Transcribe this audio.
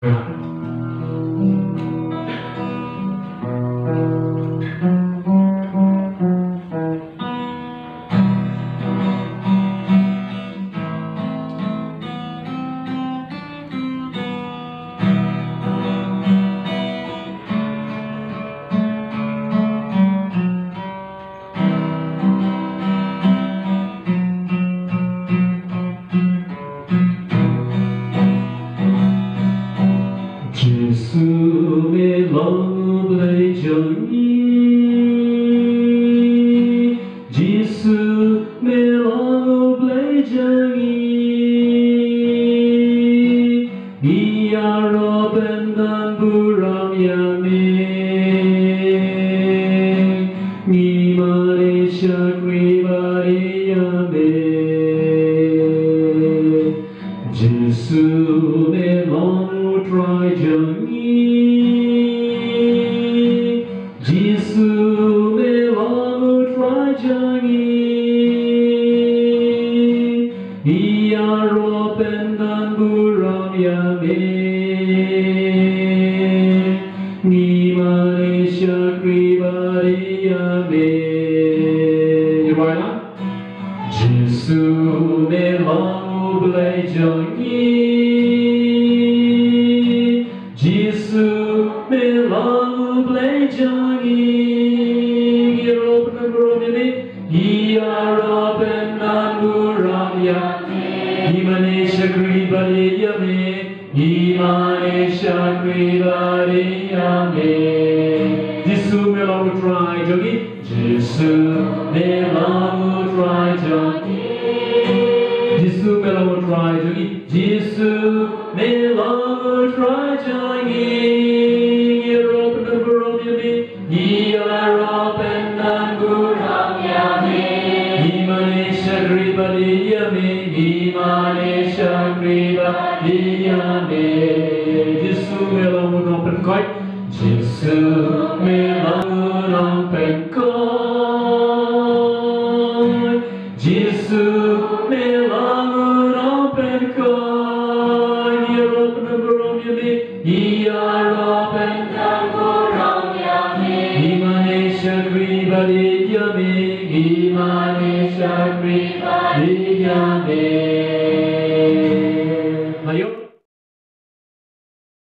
Jesu lòng lấy chân Jesu lòng lấy chân Biar bendan buram yame Ni Malaysia kribari yame Jesu lòng trai chân Jesu lòng trai chân Biar bendan buram yame Ni Malaysia kribari yame Như vậy đó Jesu lòng lấy chân Jesu lòng lấy chân Malaysia kribari yame Malaysia kribari yame Jesu me lòng trai jogi Jesu me lòng trai jogi Jesu me lòng trai jogi Jesu me lòng trai jogi Europe and Guram yame Europe and Guram yame Malaysia kribari yame Malaysia kribari yame Jesu me lòng open coi Jesu me lòng open coi Jesu